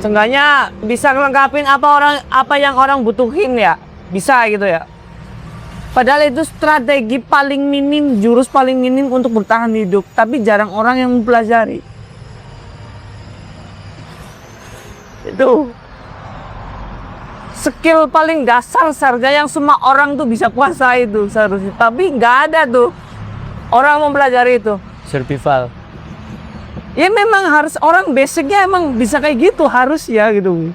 Seenggaknya bisa ngelengkapin apa yang orang butuhin ya. Bisa gitu ya. Padahal itu strategi paling minim, jurus paling minim untuk bertahan hidup. Tapi jarang orang yang mempelajari. Itu skill paling dasar seharga yang semua orang tuh bisa kuasai itu seharusnya. Tapi nggak ada tuh orang mempelajari itu. Survival. Ya memang harus, orang basicnya emang bisa kayak gitu harus ya gitu.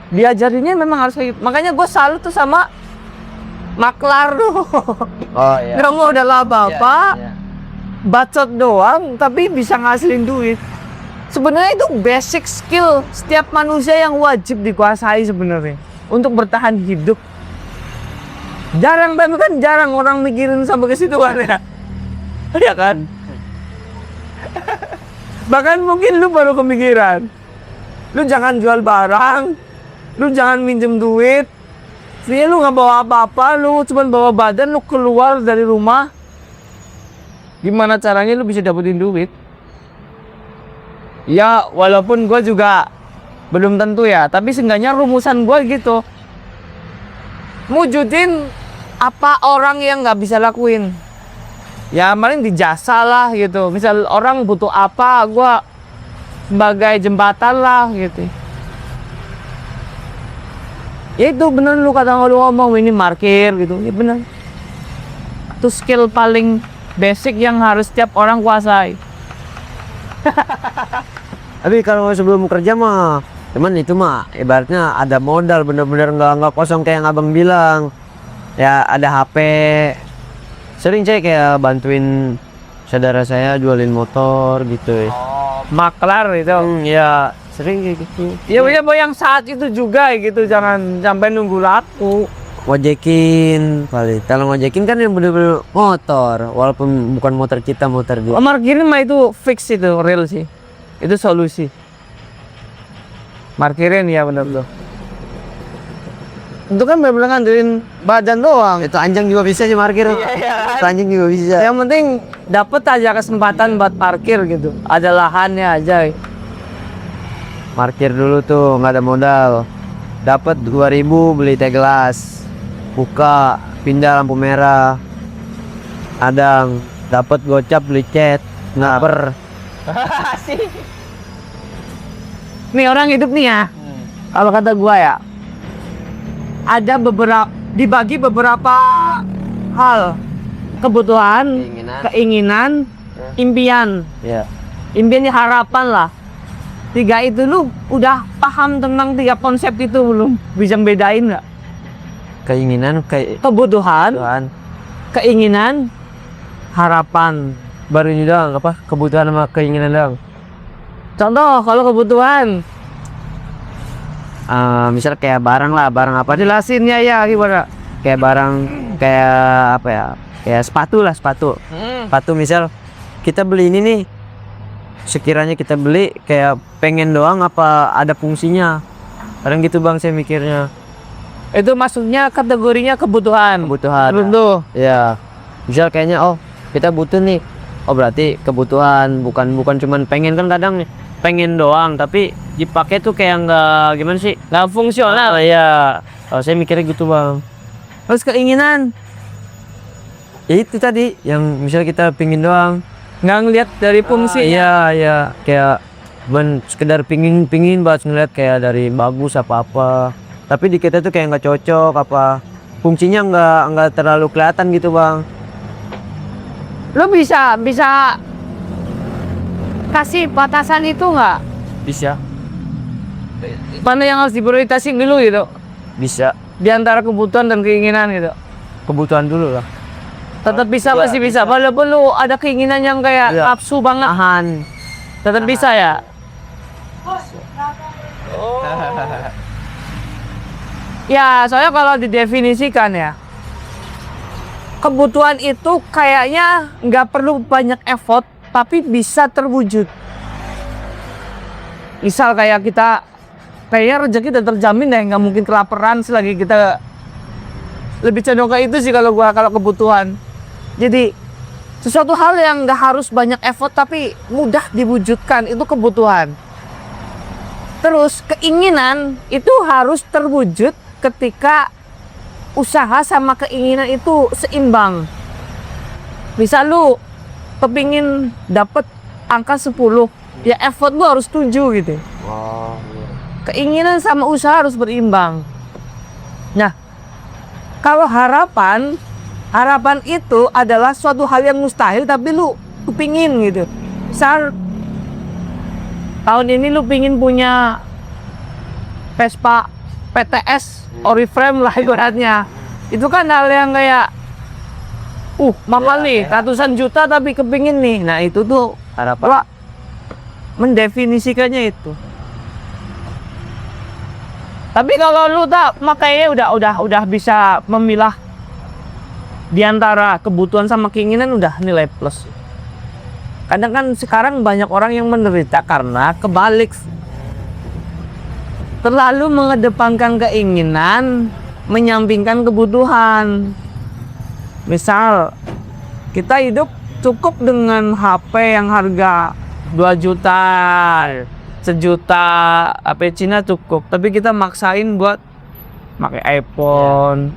Diajarinnya memang harus kayak gitu. Makanya gue salut tuh sama maklar tuh. Oh iya. Nggak mau udah apa-apa, Iya. bacot doang, tapi bisa ngasilin duit. Sebenarnya itu basic skill setiap manusia yang wajib dikuasai sebenarnya untuk bertahan hidup. Jarang, tapi kan jarang orang mikirin sampai ke situ kan ya. Iya kan? Bahkan mungkin lu baru kepikiran. Lu jangan jual barang, lu jangan minjem duit. Sebenarnya lu nggak bawa apa-apa, lu cuma bawa badan, lu keluar dari rumah. Gimana caranya lu bisa dapetin duit? Ya, walaupun gue juga belum tentu ya, tapi seenggaknya rumusan gue gitu. Wujudin apa orang yang nggak bisa lakuin. Ya, paling di jasa lah gitu. Misal orang butuh apa, gue sebagai jembatan lah gitu. Ya itu bener lu kata lu ngomong ini parkir gitu, ya bener. Itu skill paling basic yang harus setiap orang kuasai. Tapi kalau sebelum kerja mah, cuman itu mah ibaratnya ada modal bener-bener nggak kosong kayak yang abang bilang. Ya ada HP. Sering saya kayak bantuin saudara saya jualin motor gitu ya. Oh, maklar itu. Ya sering kayak gitu. Ya yang saat itu juga gitu, jangan sampai nunggu laku. Ngojekin paling. Kalau ngojekin kan yang bener-bener motor, walaupun bukan motor kita, motor dia. Parkirin mah itu fix, itu real sih. Itu solusi. Parkirin ya bener tuh. Itu kan bener-bener ngandelin badan doang. Itu anjing juga bisa sih parkir. Iya. Itu anjing juga bisa. Yang penting dapet aja kesempatan buat parkir gitu. Ada lahannya aja. Parkir dulu tuh nggak ada modal. Dapat 2000 beli teh gelas. Buka, pindah lampu merah. Adang, dapat gocap beli cat. Ngaper. Nih orang hidup nih ya. Kalau kata gua ya, ada dibagi beberapa hal. Kebutuhan, keinginan, impian. Ya. Impiannya harapan lah. 3 itu lu udah paham tentang 3 konsep itu belum? Bisa bedain nggak? Keinginan, Kebutuhan, kebutuhan. keinginan, harapan. Baru ini doang apa? Kebutuhan sama keinginan doang. Contoh kalau kebutuhan, Misal kayak barang lah, barang apa? jelasin ya gimana? Kayak barang kayak apa ya? Kayak sepatu lah, sepatu. Sepatu misal kita beli ini nih. Sekiranya kita beli kayak pengen doang apa ada fungsinya? Kadang gitu bang saya mikirnya. Itu maksudnya kategorinya kebutuhan. Kebutuhan. Tentu. Ya. Misal kayaknya oh kita butuh nih. Oh berarti kebutuhan, bukan cuman pengen, kan kadang pengen doang tapi dipakai tuh kayak nggak gimana sih? Nggak fungsional. Ya. Oh, saya mikirnya gitu bang. Terus keinginan, Ya itu tadi yang misal kita pingin doang. nggak ngelihat dari fungsi. Iya ya kayak sekedar pingin banget ngeliat kayak dari bagus apa tapi di kita tuh kayak nggak cocok apa fungsinya nggak terlalu kelihatan gitu bang. Lo bisa kasih batasan itu nggak? Bisa Mana yang harus diprioritasin dulu gitu? bisa Di antara kebutuhan dan keinginan gitu. kebutuhan dulu lah. Tetap bisa, masih bisa. Walaupun lu ada keinginan yang kayak Iya. nafsu banget, Tahan. tetap bisa ya. Ya, soalnya kalau didefinisikan ya, kebutuhan itu kayaknya nggak perlu banyak effort, tapi bisa terwujud. Misal kayak kita, kayaknya rezeki udah terjamin deh, nggak mungkin kelaparan selagi kita. Lebih cenderung ke itu sih kalau kebutuhan. Jadi sesuatu hal yang nggak harus banyak effort tapi mudah diwujudkan, itu kebutuhan. Terus keinginan itu harus terwujud ketika usaha sama keinginan itu seimbang. Misal lu kepingin dapet angka 10, ya effort lu harus 7 gitu. Keinginan sama usaha harus berimbang. Nah, kalau harapan itu adalah suatu hal yang mustahil tapi lu kepingin gitu. Misal tahun ini lu pingin punya Vespa PTS Oriflame lah ibaratnya. Itu kan hal yang kayak mahal nih, ratusan juta tapi kepingin nih. Nah itu tuh Harapan. gua mendefinisikannya itu. Tapi kalau lu tak makanya udah bisa memilah di antara kebutuhan sama keinginan, udah nilai plus. Kadang kan sekarang banyak orang yang menderita karena kebalik, terlalu mengedepankan keinginan, menyampingkan kebutuhan. Misal kita hidup cukup dengan HP yang harga 2 juta, 1 juta, HP Cina cukup, tapi kita maksain buat pakai iPhone,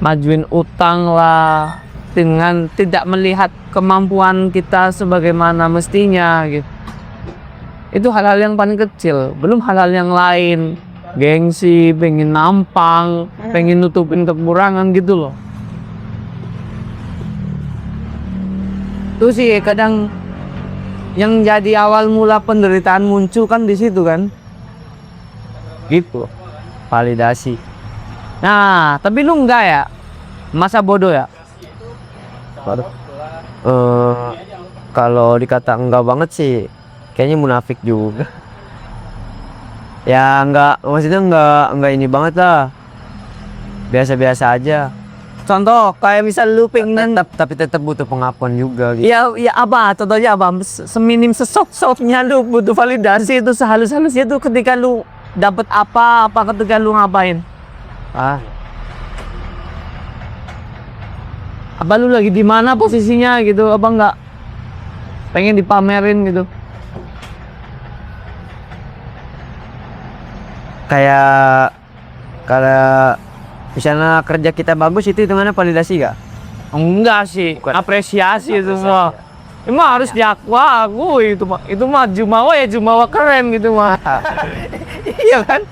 majuin utang lah, dengan tidak melihat kemampuan kita sebagaimana mestinya gitu. Itu hal-hal yang paling kecil, belum hal-hal yang lain. Gengsi, pengen nampang, pengen nutupin kekurangan gitu loh. Itu sih kadang yang jadi awal mula penderitaan muncul kan di situ kan. Gitu. Validasi. Nah, tapi lu enggak ya? Masa bodoh ya? Kalau dikata enggak banget sih, kayaknya munafik juga. Ya enggak, maksudnya enggak ini banget lah. Biasa-biasa aja. Contoh kayak misal lu pengen Tapi tetap butuh pengakuan juga gitu. ya apa contohnya apa seminim sesok-soknya lu butuh validasi itu sehalus-halusnya tuh ketika lu dapat apa ketika lu ngapain apa lu lagi di mana posisinya gitu, apa enggak pengen dipamerin gitu. Kayak kalau misalnya kerja kita bagus itu hitungannya validasi gak? Enggak sih, apresiasi itu semua. Emang harus diakui itu mah jumawa keren gitu mah. Iya kan?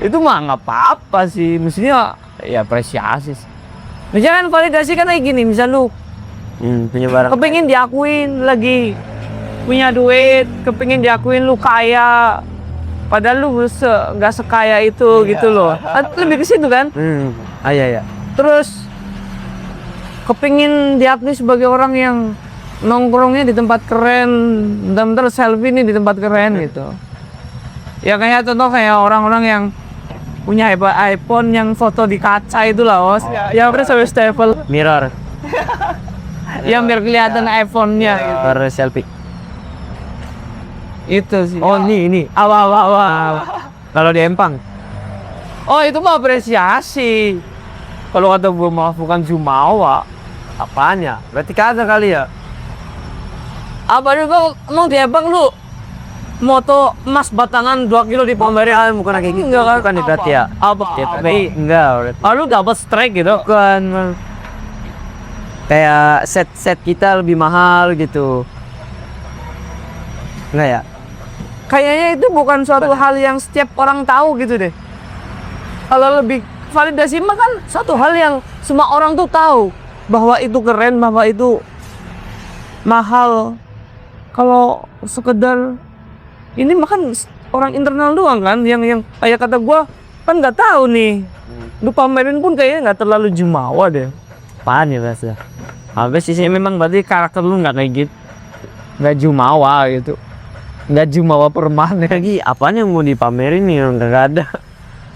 Itu mah nggak apa-apa sih, mestinya ya apresiasi sih. Misalkan validasi kan kayak gini, misal lu Punya barang. kepingin diakuin lagi punya duit, kepingin diakuin lu kaya, padahal lu nggak sekaya itu gitu loh. Lebih ke situ kan? Iya. Terus kepingin diakui sebagai orang yang nongkrongnya di tempat keren, bentar-bentar selfie nih di tempat keren gitu. Ya kayak contoh kayak orang-orang yang punya iPhone yang foto di kaca itu lah, Os. Ya udah sampai stable. Mirror. Yang biar kelihatan iPhone-nya gitu. Mirror selfie. Itu sih. Oh, ini. Awal. Kalau di Empang. Oh, itu mah apresiasi. Kalau kata gue mah bukan jumawa. Apanya? Berarti kagak kali ya? Apa juga emang di Empang lu moto emas batangan 2 kilo di pamerin Bukan kayak gitu. enggak kan? Bukan nih berarti ya? Apa? Enggak berarti. Lu dapat strike gitu? Bukan. Kayak set kita lebih mahal gitu. Enggak ya? Kayaknya itu bukan suatu hal yang setiap orang tahu gitu deh. Kalau lebih validasi mah kan satu hal yang semua orang tuh tahu bahwa itu keren, bahwa itu mahal. Kalau sekedar ini mah kan orang internal doang kan, yang kayak kata gua kan nggak tahu nih. Lu pamerin pun kayaknya nggak terlalu jumawa deh. Apaan ya bahasa? Habis sih memang berarti karakter lu nggak kayak gitu, nggak jumawa gitu, nggak jumawa permanen. Lagi apaan yang mau dipamerin nih yang nggak ada?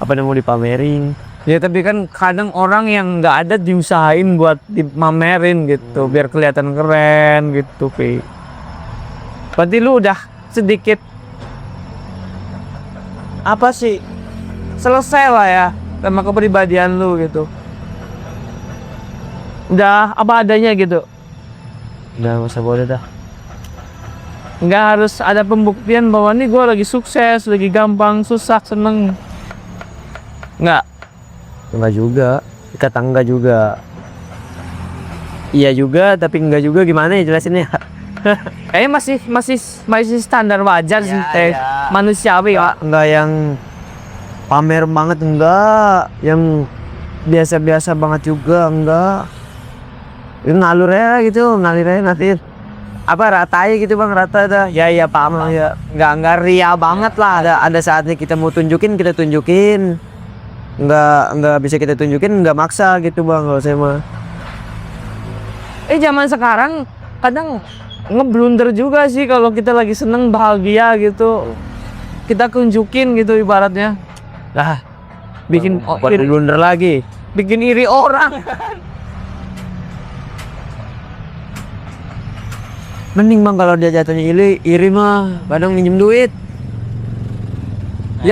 Apa yang mau dipamerin? Ya tapi kan kadang orang yang nggak ada diusahain buat dipamerin gitu, biar kelihatan keren gitu, Pi. Berarti lu udah sedikit apa sih, selesai lah ya sama kepribadian lu gitu. Udah apa adanya gitu. Udah masa bodoh dah. Nggak harus ada pembuktian bahwa nih gue lagi sukses, lagi gampang, susah, seneng. Nggak. Enggak juga. Kata enggak juga. Iya juga, tapi enggak juga, gimana ya jelasinnya? Masih standar wajar sih, ya. manusiawi Pak. Enggak yang pamer banget, enggak. Yang biasa-biasa banget juga, enggak. Itu ngalur aja gitu, ngalir aja nanti. Apa rata aja gitu bang, rata dah. Ya iya paham ya. Enggak ria banget lah. Ada saatnya kita mau tunjukin, kita tunjukin. Enggak bisa kita tunjukin, enggak maksa gitu bang kalau saya mah. Zaman sekarang kadang ngeblunder juga sih kalau kita lagi seneng bahagia gitu. Kita tunjukin gitu ibaratnya. Lah, bikin Buat blunder lagi. bikin iri orang. Mending bang kalau dia jatuhnya iri mah kadang minjem duit.